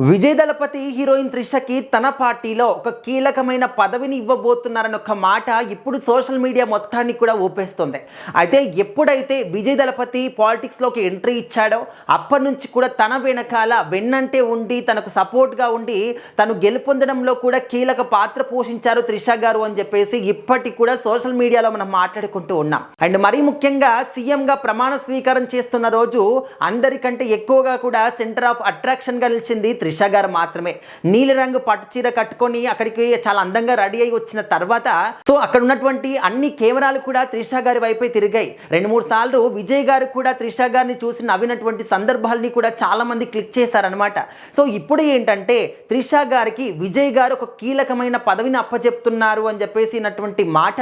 విజయ్ దళపతి heroine త్రిషకి తన పార్టీలో ఒక కీలకమైన పదవిని ఇవ్వబోతున్నారని ఒక మాట ఇప్పుడు సోషల్ మీడియా మొత్తాన్ని కూడా ఊపేస్తుంది. అయితే ఎప్పుడైతే విజయ్ దళపతి పాలిటిక్స్లోకి ఎంట్రీ ఇచ్చాడో అప్పటి నుంచి కూడా తన వెనకాల వెన్నంటే ఉండి తనకు సపోర్ట్గా ఉండి తను గెలుపొందడంలో కూడా కీలక పాత్ర పోషించారు త్రిష గారు అని చెప్పేసి ఇప్పటికి కూడా సోషల్ మీడియాలో మనం మాట్లాడుకుంటూ ఉన్నాం. అండ్ మరీ ముఖ్యంగా సీఎంగా ప్రమాణ స్వీకారం చేస్తున్న రోజు అందరికంటే ఎక్కువగా కూడా సెంటర్ ఆఫ్ అట్రాక్షన్గా నిలిచింది త్రిష గారు మాత్రమే. నీలిరంగు పట్టు చీర కట్టుకొని అక్కడికి చాలా అందంగా రెడీ అయి వచ్చిన తర్వాత సో అక్కడ ఉన్నటువంటి అన్ని కెమెరాలు కూడా త్రిష గారి వైపే తిరిగాయి. 2-3 సార్లు విజయ్ గారు కూడా త్రిష గారిని చూసి నవ్వినటువంటి సందర్భాలని కూడా చాలా మంది క్లిక్ చేశారనమాట. సో ఇప్పుడు ఏంటంటే త్రిష గారికి విజయ్ గారు ఒక కీలకమైన పదవిని అప్పచెప్తున్నారు అని చెప్పేసినటువంటి మాట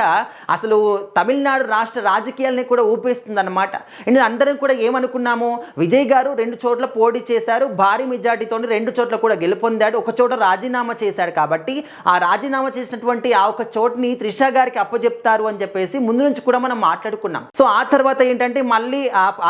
అసలు తమిళనాడు రాష్ట్ర రాజకీయాలని కూడా ఊపేస్తుంది అనమాట. అండ్ అందరం కూడా ఏమనుకున్నాము, విజయ్ గారు 2 చోట్ల పోటీ చేశారు, భారీ మెజార్టీతో 2 చోట్ల కూడా గెలుపొందాడు, ఒక చోట రాజీనామా చేశాడు. కాబట్టి ఆ రాజీనామా చేసినటువంటి ఆ ఒక చోటుని త్రిష గారికి అప్పచెప్తారు అని చెప్పేసి ముందు నుంచి కూడా మనం మాట్లాడుకున్నాం. సో ఆ తర్వాత ఏంటంటే మళ్ళీ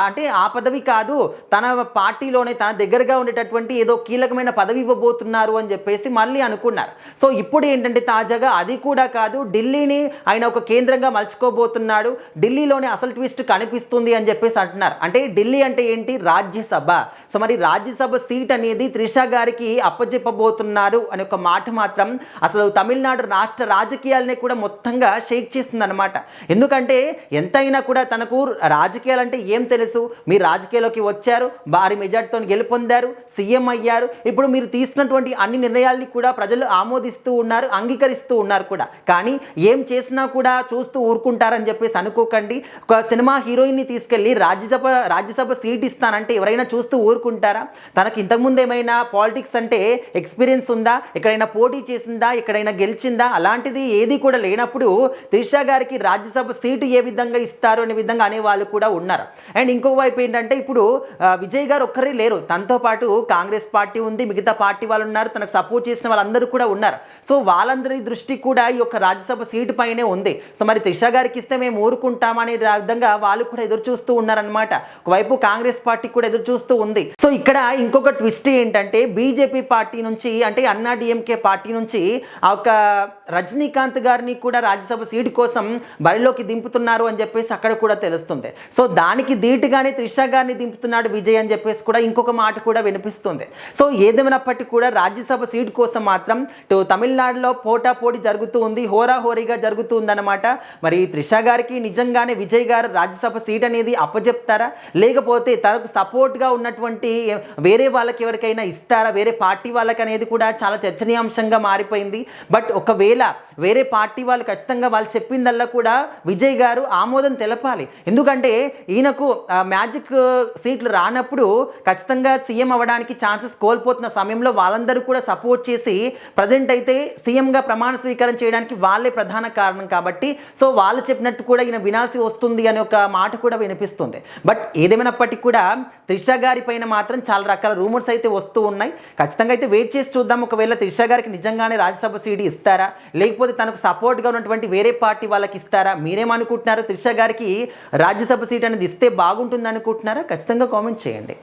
అంటే ఆ పదవి కాదు, తన పార్టీలోనే తన దగ్గరగా ఉండేటటువంటి ఏదో కీలకమైన పదవి ఇవ్వబోతున్నారు అని చెప్పేసి మళ్ళీ అనుకున్నారు. సో ఇప్పుడు ఏంటంటే తాజాగా అది కూడా కాదు, ఢిల్లీని ఆయన ఒక కేంద్రంగా మలుచుకోబోతున్నాడు, ఢిల్లీలోనే అసలు ట్విస్ట్ కనిపిస్తుంది అని చెప్పేసి అంటున్నారు. అంటే ఢిల్లీ అంటే ఏంటి, రాజ్యసభ. సో మరి రాజ్యసభ సీట్ అనేది త్రిష గారికి అప్పచెప్పబోతున్నారు అనే ఒక మాట మాత్రం అసలు తమిళనాడు రాష్ట్ర రాజకీయాలనే కూడా మొత్తంగా షేక్ చేస్తుంది అనమాట. ఎందుకంటే ఎంతైనా కూడా తనకు రాజకీయాలు అంటే ఏం తెలుసు, మీరు రాజకీయాల్లోకి వచ్చారు, భారీ మెజార్టీతో గెలుపొందారు, సీఎం అయ్యారు, ఇప్పుడు మీరు తీసుకున్నటువంటి అన్ని నిర్ణయాల్ని కూడా ప్రజలు ఆమోదిస్తూ ఉన్నారు, అంగీకరిస్తూ ఉన్నారు కూడా. కానీ ఏం చేసినా కూడా చూస్తూ ఊరుకుంటారని చెప్పేసి అనుకోకండి. ఒక సినిమా హీరోయిన్ని తీసుకెళ్ళి రాజ్యసభ సీట్ ఇస్తానంటే ఎవరైనా చూస్తూ ఊరుకుంటారా? తనకి ఇంతకుముందు ఏమైనా పాలిటిక్స్ అంటే ఎక్స్పీరియన్స్ ఉందా, ఎక్కడైనా పోటీ చేసిందా, ఎక్కడైనా గెలిచిందా? అలాంటిది ఏది కూడా లేనప్పుడు త్రిష గారికి రాజ్యసభ సీటు ఏ విధంగా ఇస్తారు అనే విధంగా అనేవాళ్ళు కూడా ఉన్నారు. అండ్ ఇంకొక వైపు ఏంటంటే ఇప్పుడు విజయ్ గారు ఒక్కరే లేరు, తనతో పాటు కాంగ్రెస్ పార్టీ ఉంది, మిగతా పార్టీ వాళ్ళు ఉన్నారు, తనకు సపోర్ట్ చేసిన వాళ్ళందరూ కూడా ఉన్నారు. సో వాళ్ళందరి దృష్టి కూడా ఈ యొక్క రాజ్యసభ సీటు పైనే ఉంది. సో మరి త్రిష గారికి ఇస్తే మేము ఊరుకుంటామనే విధంగా వాళ్ళు కూడా ఎదురు చూస్తూ ఉన్నారనమాట. ఒకవైపు కాంగ్రెస్ పార్టీ కూడా ఎదురు చూస్తూ ఉంది. సో ఇక్కడ ఇంకొక ట్విస్ట్ ఏంటంటే బీజేపీ పార్టీ నుంచి అంటే అన్నా డిఎంకే పార్టీ నుంచి ఆ ఒక రజనీకాంత్ గారిని కూడా రాజ్యసభ సీటు కోసం బరిలోకి దింపుతున్నారు అని చెప్పేసి అక్కడ కూడా తెలుస్తుంది. సో దానికి ధీటుగానే త్రిష గారిని దింపుతున్నాడు విజయ్ అని చెప్పేసి కూడా ఇంకొక మాట కూడా వినిపిస్తుంది. సో ఏదేమైనప్పటికీ కూడా రాజ్యసభ సీటు కోసం మాత్రం తమిళనాడులో పోటాపోటీ జరుగుతూ ఉంది, హోరాహోరీగా జరుగుతూ ఉందన్నమాట. మరి త్రిష గారికి నిజంగానే విజయ్ గారు రాజ్యసభ సీట్ అనేది అప్పచెప్తారా, లేకపోతే తనకు సపోర్ట్గా ఉన్నటువంటి వేరే వాళ్ళకి ఎవరికైనా ఇస్తారా, వేరే పార్టీ వాళ్ళకి అనేది కూడా చాలా చర్చనీయాంశంగా మారిపోయింది. బట్ ఒకవేళ వేరే పార్టీ వాళ్ళు ఖచ్చితంగా వాళ్ళు చెప్పిందల్లా కూడా విజయ్ గారు ఆమోదం తెలపాలి. ఎందుకంటే ఈయనకు మ్యాజిక్ సీట్లు రానప్పుడు ఖచ్చితంగా సీఎం అవ్వడానికి ఛాన్సెస్ కోల్పోతున్న సమయంలో వాళ్ళందరూ కూడా సపోర్ట్ చేసి ప్రజెంట్ అయితే సీఎంగా ప్రమాణ స్వీకారం చేయడానికి వాళ్ళే ప్రధాన కారణం కాబట్టి సో వాళ్ళు చెప్పినట్టు కూడా ఈయన వినాల్సి వస్తుంది అనే ఒక మాట కూడా వినిపిస్తుంది. బట్ ఏదేమైనప్పటికీ కూడా త్రిష గారి పైన మాత్రం చాలా రకాల రూమర్స్ అయితే వస్తూ ఉన్నాయి. ఖచ్చితంగా అయితే వెయిట్ చేసి చూద్దాం. ఒకవేళ త్రిష గారికి నిజంగానే రాజ్యసభ సీటు ఇస్తారా, లేకపోతే తనకు సపోర్ట్గా ఉన్నటువంటి వేరే పార్టీ వాళ్ళకి ఇస్తారా? మీరేమనుకుంటున్నారో? త్రిష గారికి రాజ్యసభ సీట్ అనేది ఇస్తే బాగుంటుంది అనుకుంటున్నారా? ఖచ్చితంగా కామెంట్ చేయండి.